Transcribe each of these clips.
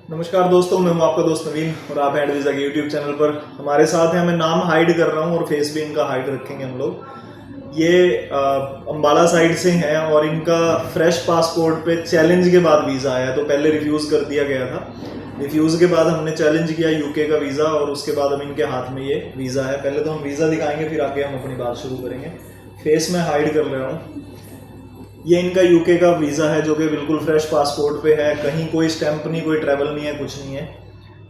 नमस्कार दोस्तों, मैं हूं आपका दोस्त नवीन और आप हैं वीज़ा के यूट्यूब चैनल पर हमारे साथ हैं। मैं नाम हाइड कर रहा हूं और फेस भी इनका हाइड रखेंगे हम लोग। ये अम्बाला साइड से हैं और इनका फ्रेश पासपोर्ट पे चैलेंज के बाद वीज़ा आया, तो पहले रिफ्यूज़ कर दिया गया था। रिफ्यूज़ के बाद हमने चैलेंज किया यूके का वीज़ा और उसके बाद अब इनके हाथ में ये वीज़ा है। पहले तो हम वीज़ा दिखाएंगे, फिर आगे हम अपनी बात शुरू करेंगे। फेस में हाइड कर रहा हूँ। ये इनका यूके का वीज़ा है जो कि बिल्कुल फ्रेश पासपोर्ट पे है, कहीं कोई स्टैंप नहीं, कोई ट्रैवल नहीं है, कुछ नहीं है।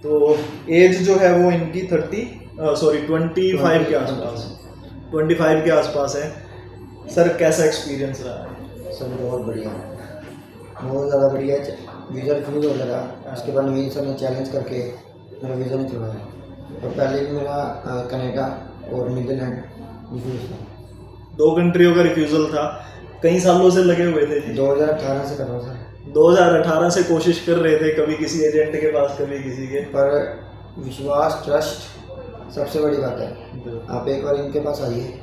तो एज जो है वो इनकी 25 के आसपास 25 के आसपास है। सर कैसा एक्सपीरियंस रहा है? सर बहुत बढ़िया, बहुत ज़्यादा बढ़िया। वीज़ा रिफ्यूज हो लगा, उसके बाद नवीन सर ने चैलेंज करके मेरा वीज़ा नहीं करवाया। और पहले भी मेरा कनाडा और नीदरलैंड रिफ्यूज था। 2 कंट्रियों का रिफ्यूज़ल था, कई सालों से लगे हुए थे। 2018 से कर रहा हूँ सर। 2018 से कोशिश कर रहे थे, कभी किसी एजेंट के पास, कभी किसी के। पर विश्वास, ट्रस्ट सबसे बड़ी बात है। आप एक बार इनके पास आइए,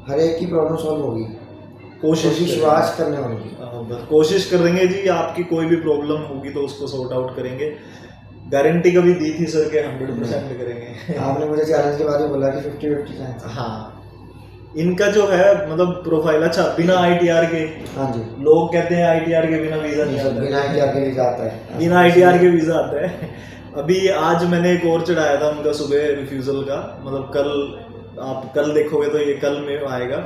हर एक की प्रॉब्लम सॉल्व होगी। कोशिश विश्वास करने वालों की कोशिश करेंगे जी। आपकी कोई भी प्रॉब्लम होगी तो उसको सॉर्ट आउट करेंगे। गारंटी कभी दी थी सर के 100% करेंगे। आपने मुझे चैलेंज के बाद ही बोला कि 50-50 चांस। हाँ, इनका जो है मतलब प्रोफाइल अच्छा, बिना ITR के। हाँ जी, लोग कहते हैं ITR के बिना वीज़ा नहीं आता। बिना ITR के वीज़ा आता है। बिना ITR के वीज़ा आता है। अभी आज मैंने एक और चढ़ाया था उनका सुबह रिफ्यूज़ल का, मतलब कल, आप कल देखोगे तो ये कल में आएगा।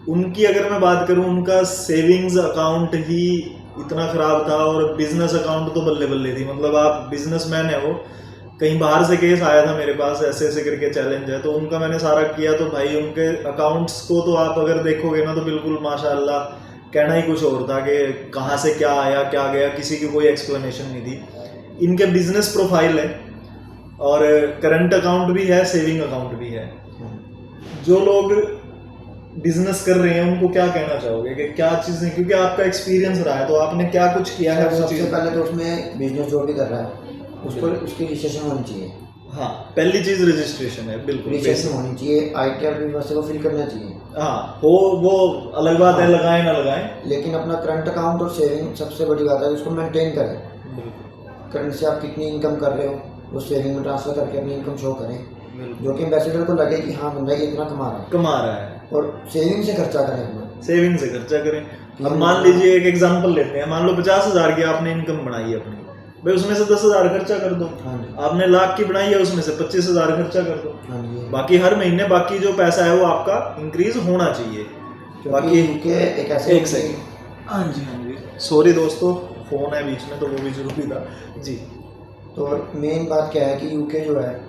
उनकी अगर मैं बात करूं, उनका सेविंग्स अकाउंट ही इतना ख़राब था और बिजनेस अकाउंट तो बल्ले बल्ले थी। मतलब आप बिजनेसमैन है वो, कहीं बाहर से केस आया था मेरे पास, ऐसे ऐसे करके चैलेंज है, तो उनका मैंने सारा किया। तो भाई उनके अकाउंट्स को तो आप अगर देखोगे ना तो बिल्कुल माशाल्लाह, कहना ही कुछ और था कि कहाँ से क्या आया क्या गया, किसी की कोई एक्सप्लेनेशन नहीं थी। इनके बिजनेस प्रोफाइल है और करंट अकाउंट भी है, सेविंग अकाउंट भी है। जो लोग बिजनेस कर रहे हैं उनको क्या कहना चाहोगे कि क्या चीज़ें, क्योंकि आपका एक्सपीरियंस रहा है तो आपने क्या कुछ किया है? वो सबसे पहले तो उसमें बिजनेस जो भी कर रहा है उस पर उसकी रजिस्ट्रेशन होनी चाहिए। हाँ, पहली चीज़ रजिस्ट्रेशन है, बिल्कुल रजिस्ट्रेशन होनी चाहिए। ITR भी वैसे को फिल करना चाहिए। हाँ, वो अलग बात है, लगाएं ना लगाएं, लेकिन अपना करंट अकाउंट और सेविंग सबसे बड़ी बात है, उसको मेंटेन करें। करंट से आप कितनी इनकम कर रहे हो वो सेविंग में ट्रांसफर करके अपनी इनकम शो करें, जो कि एम्बेसडर को लगे कि हाँ बंदा ये इतना कमा रहा है। और सेविंग से खर्चा करें, अपना सेविंग से खर्चा करें। अब मान लीजिए एक एग्जांपल लेते हैं, मान लो 50,000 की आपने इनकम बनाई है अपनी, भाई उसमें से 10,000 खर्चा कर दो। आपने लाख की बनाई है, उसमें से 25,000 खर्चा कर दो। बाकी हर महीने बाकी जो पैसा है वो आपका इंक्रीज होना चाहिए। बाकी एक सेकंड, हाँ जी सॉरी दोस्तों, फोन है बीच में तो वो भी जरूरी था जी। तो मेन बात क्या है कि यूके जो है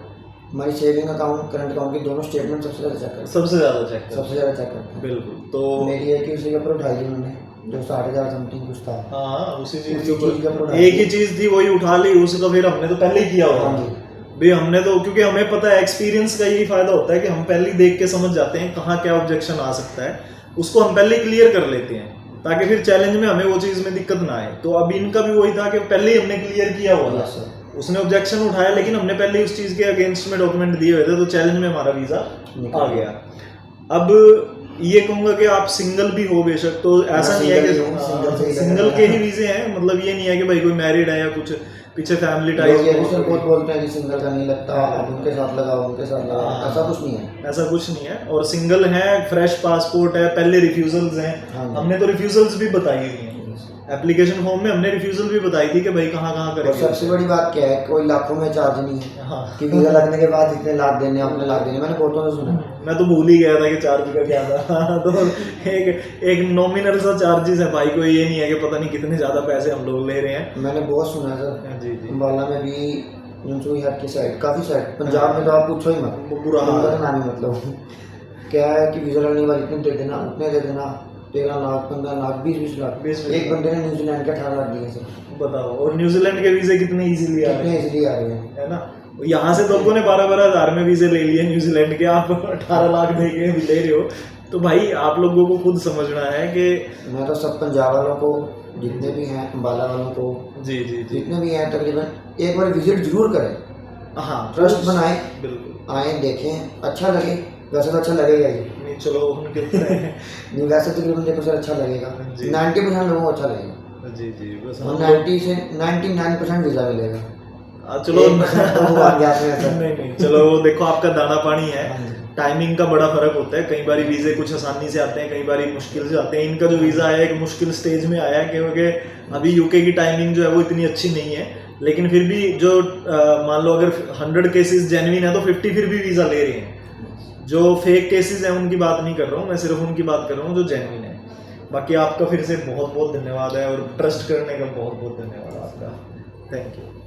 हमारी सेविंग अकाउंट, करंट अकाउंट की दोनों स्टेटमेंट सबसे ज़्यादा चेक करते हैं। सबसे ज़्यादा चेक करते हैं, बिल्कुल। तो मेरी है कि उसी के ऊपर उठाई उन्होंने जो 60,000 समथिंग कुछ था। हाँ, उसी चीज़ के ऊपर एक ही चीज़ थी, वही उठा ली। उसका फिर हमने तो पहले ही किया हुआ भाई, हमने तो, क्योंकि हमें पता है, एक्सपीरियंस का यही फायदा होता है कि हम पहले ही देख के समझ जाते हैं कहाँ क्या ऑब्जेक्शन आ सकता है, उसको हम पहले क्लियर कर लेते हैं ताकि फिर चैलेंज में हमें वो चीज़ में दिक्कत ना आए। तो अब इनका भी वही था कि पहले ही हमने क्लियर किया हुआ था। उसने ऑब्जेक्शन उठाया लेकिन हमने पहले ही उस चीज़ के अगेंस्ट में डॉक्यूमेंट दिए हुए थे, तो चैलेंज में हमारा वीज़ा आ गया। अब ये कहूँगा कि आप सिंगल भी हो बेशक, तो ऐसा नहीं है कि सिंगल के ही वीज़े हैं। मतलब ये नहीं है कि भाई कोई मैरिड है या कुछ पीछे फैमिली टाइप बहुत बोलते हैं कि सिंगल का नहीं लगता, उनके साथ लगाओ, उनके साथ लगाओ। ऐसा कुछ नहीं है, ऐसा कुछ नहीं है। और सिंगल है, फ्रेश पासपोर्ट है, पहले रिफ्यूजल्स हैं। हमने तो रिफ्यूजल्स भी बताई हुई हैं एप्लीकेशन फॉर्म में, हमने रिफ्यूजल भी बताई थी कि भाई कहाँ कहाँ करेंगे। सबसे बड़ी बात क्या है, कोई लाखों में चार्ज नहीं है। हाँ। कि वीज़ा लगने के बाद इतने लाख देने, अपने लाख देने। मैंने बहुतों से सुना, मैं तो भूल ही गया था कि चार्ज का क्या था। तो एक नॉमिनल सा चार्जेस है भाई, कोई ये नहीं है कि पता नहीं कितने ज़्यादा पैसे हम लोग ले रहे हैं। मैंने बहुत सुना सर। जी अम्बाला में भी, यूसुई हट की साइड, काफ़ी साइड, पंजाब में तो आप पूछो ही मत, बुरा हाल है। मतलब क्या है कि वीज़ा लगने के बाद इतने दे देना, उतने दे देना, 13 लाख, 15 लाख, 20 लाख। एक बंदे ने न्यूजीलैंड के 18 लाख दिए सर, बताओ। और न्यूजीलैंड के वीज़े कितने इजीली आ रहे हैं, है ना। यहाँ से लोगों ने 12-12 हज़ार में वीज़े ले लिए न्यूजीलैंड के, आप 18 लाख दे के ले रहे हो। तो भाई आप लोगों को खुद समझना है कि मैं तो सब पंजाब वालों को, जितने भी हैं, अम्बाला वालों को, जी जितने भी हैं तकरीबन, एक बार विजिट जरूर करें। हाँ, ट्रस्ट बनाएं, बिल्कुल आए, देखें, अच्छा लगे। वैसे तो अच्छा लगेगा ही नहीं, चलो उनके नहीं, वैसे तकरीबन देखो सर अच्छा लगेगा, 90% लोगों को अच्छा लगेगा। जी जी बस और हम लोग 90 से 99% वीज़ा मिलेगा। चलो 1% तो वो आ गया आपने ऐसा। नहीं नहीं चलो वो देखो आपका दाना पानी है, हाँ जी। टाइमिंग का बड़ा फर्क होता है, कई बारी वीज़े कुछ आसानी से आते हैं, कई बारी मुश्किल से आते हैं। इनका जो वीज़ा है एक मुश्किल स्टेज में आया है क्योंकि अभी यूके की टाइमिंग जो है वो इतनी अच्छी नहीं है, लेकिन फिर भी जो मान लो अगर 100 केसेस जेन्युइन है तो 50 फिर भी वीज़ा ले रहे हैं। जो फेक केसेस हैं उनकी बात नहीं कर रहा हूँ मैं, सिर्फ उनकी बात कर रहा हूँ जो जेन्युइन है। बाकी आपका फिर से बहुत बहुत धन्यवाद है और ट्रस्ट करने का बहुत बहुत धन्यवाद आपका। Thank you.